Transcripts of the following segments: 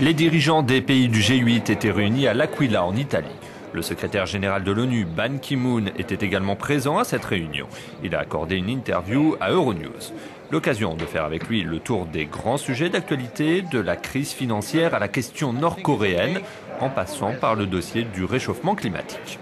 Les dirigeants des pays du G8 étaient réunis à L'Aquila en Italie. Le secrétaire général de l'ONU, Ban Ki-moon, était également présent à cette réunion. Il a accordé une interview à Euronews. L'occasion de faire avec lui le tour des grands sujets d'actualité, de la crise financière à la question nord-coréenne, en passant par le dossier du réchauffement climatique.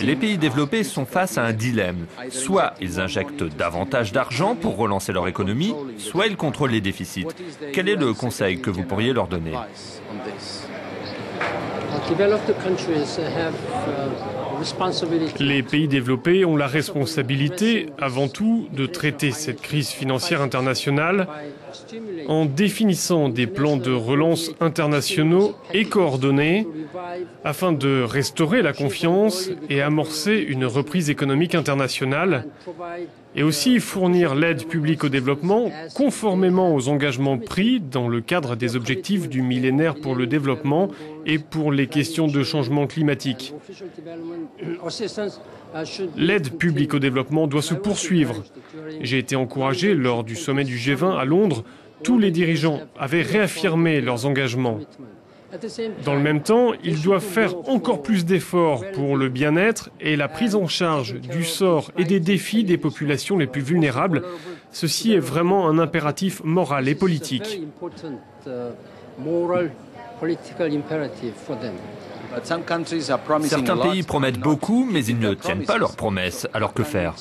Les pays développés sont face à un dilemme. Soit ils injectent davantage d'argent pour relancer leur économie, soit ils contrôlent les déficits. Quel est le conseil que vous pourriez leur donner ? Les pays développés ont la responsabilité, avant tout, de traiter cette crise financière internationale en définissant des plans de relance internationaux et coordonnés afin de restaurer la confiance et amorcer une reprise économique internationale et aussi fournir l'aide publique au développement conformément aux engagements pris dans le cadre des objectifs du millénaire pour le développement et pour les questions de changement climatique. L'aide publique au développement doit se poursuivre. J'ai été encouragé lors du sommet du G20 à Londres. Tous les dirigeants avaient réaffirmé leurs engagements. Dans le même temps, ils doivent faire encore plus d'efforts pour le bien-être et la prise en charge du sort et des défis des populations les plus vulnérables. Ceci est vraiment un impératif moral et politique. Certains pays promettent beaucoup, mais ils ne tiennent pas leurs promesses. Alors que faire ?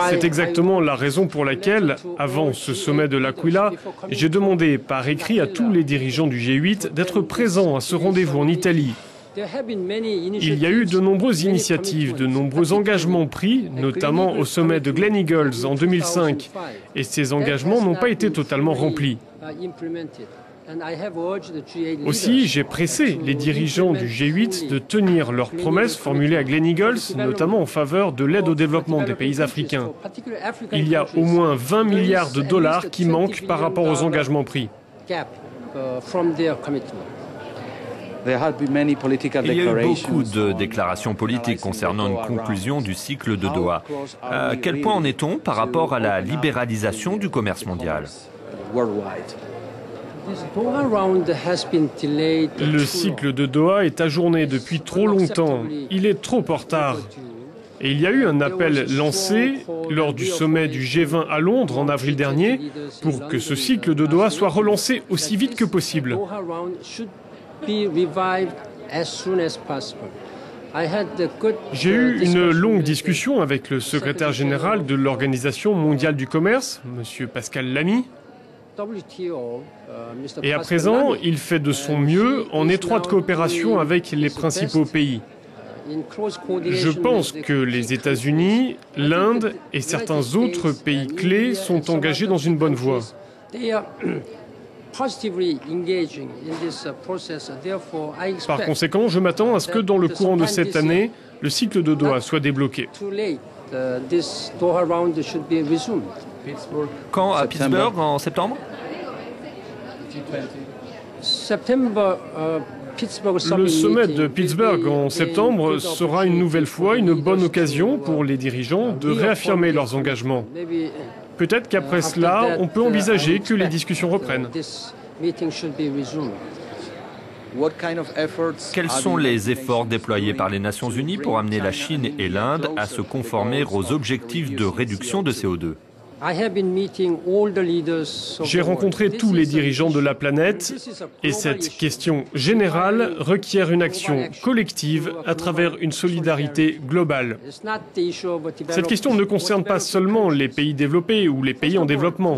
C'est exactement la raison pour laquelle, avant ce sommet de l'Aquila, j'ai demandé par écrit à tous les dirigeants du G8 d'être présents à ce rendez-vous en Italie. Il y a eu de nombreuses initiatives, de nombreux engagements pris, notamment au sommet de Gleneagles en 2005, et ces engagements n'ont pas été totalement remplis. Aussi, j'ai pressé les dirigeants du G8 de tenir leurs promesses formulées à Gleneagles, notamment en faveur de l'aide au développement des pays africains. Il y a au moins 20 milliards de dollars qui manquent par rapport aux engagements pris. Il y a eu beaucoup de déclarations politiques concernant une conclusion du cycle de Doha. À quel point en est-on par rapport à la libéralisation du commerce mondial ? Le cycle de Doha est ajourné depuis trop longtemps. Il est trop en retard. Et il y a eu un appel lancé lors du sommet du G20 à Londres en avril dernier pour que ce cycle de Doha soit relancé aussi vite que possible. J'ai eu une longue discussion avec le secrétaire général de l'Organisation mondiale du commerce, M. Pascal Lamy. Et à présent, il fait de son mieux en étroite coopération avec les principaux pays. Je pense que les États-Unis, l'Inde et certains autres pays clés sont engagés dans une bonne voie. Par conséquent, je m'attends à ce que dans le courant de cette année, le cycle de Doha soit débloqué. Quand à Pittsburgh, en septembre ? Le sommet de Pittsburgh en septembre sera une nouvelle fois une bonne occasion pour les dirigeants de réaffirmer leurs engagements. Peut-être qu'après cela, on peut envisager que les discussions reprennent. Quels sont les efforts déployés par les Nations Unies pour amener la Chine et l'Inde à se conformer aux objectifs de réduction de CO2 ? J'ai rencontré tous les dirigeants de la planète et cette question générale requiert une action collective à travers une solidarité globale. Cette question ne concerne pas seulement les pays développés ou les pays en développement.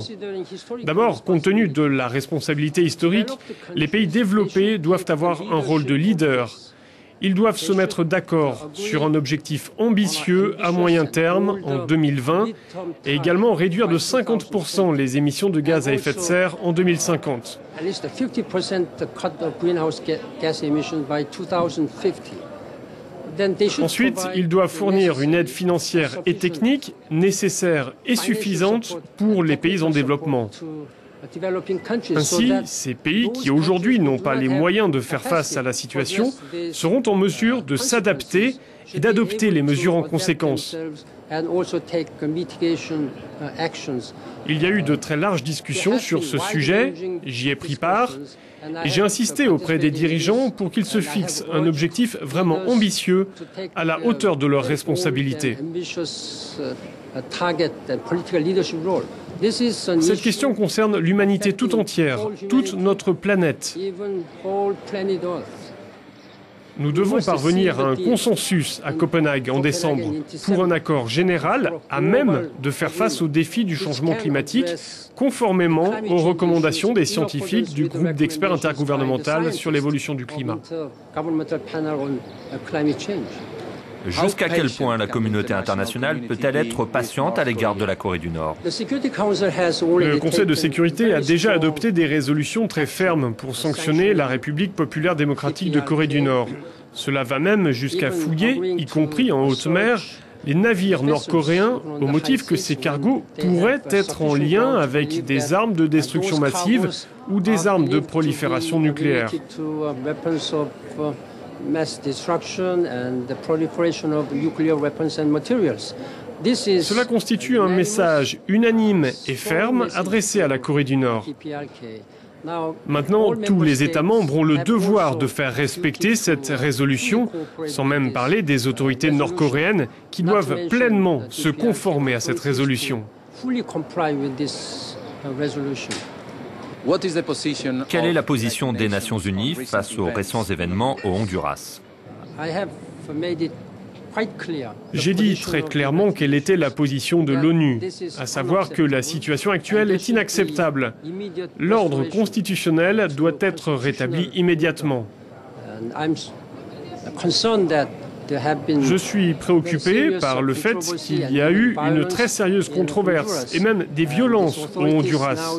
D'abord, compte tenu de la responsabilité historique, les pays développés doivent avoir un rôle de leader. Ils doivent se mettre d'accord sur un objectif ambitieux à moyen terme en 2020 et également réduire de 50% les émissions de gaz à effet de serre en 2050. Ensuite, ils doivent fournir une aide financière et technique nécessaire et suffisante pour les pays en développement. Ainsi, ces pays qui aujourd'hui n'ont pas les moyens de faire face à la situation seront en mesure de s'adapter et d'adopter les mesures en conséquence. Il y a eu de très larges discussions sur ce sujet, j'y ai pris part, et j'ai insisté auprès des dirigeants pour qu'ils se fixent un objectif vraiment ambitieux à la hauteur de leurs responsabilités. Cette question concerne l'humanité tout entière, toute notre planète. Nous devons parvenir à un consensus à Copenhague en décembre pour un accord général à même de faire face aux défis du changement climatique, conformément aux recommandations des scientifiques du groupe d'experts intergouvernemental sur l'évolution du climat. Jusqu'à quel point la communauté internationale peut-elle être patiente à l'égard de la Corée du Nord? Le Conseil de sécurité a déjà adopté des résolutions très fermes pour sanctionner la République populaire démocratique de Corée du Nord. Cela va même jusqu'à fouiller, y compris en haute mer, les navires nord-coréens au motif que ces cargos pourraient être en lien avec des armes de destruction massive ou des armes de prolifération nucléaire. Cela constitue un message unanime et ferme adressé à la Corée du Nord. Maintenant, tous les États membres ont le devoir de faire respecter cette résolution, sans même parler des autorités nord-coréennes qui doivent pleinement se conformer à cette résolution. Quelle est la position des Nations Unies face aux récents événements au Honduras? J'ai dit très clairement quelle était la position de l'ONU, à savoir que la situation actuelle est inacceptable. L'ordre constitutionnel doit être rétabli immédiatement. Je suis préoccupé par le fait qu'il y a eu une très sérieuse controverse et même des violences au Honduras.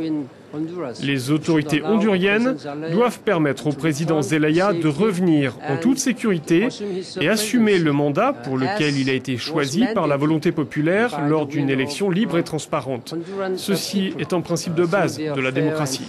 Les autorités honduriennes doivent permettre au président Zelaya de revenir en toute sécurité et assumer le mandat pour lequel il a été choisi par la volonté populaire lors d'une élection libre et transparente. Ceci est un principe de base de la démocratie.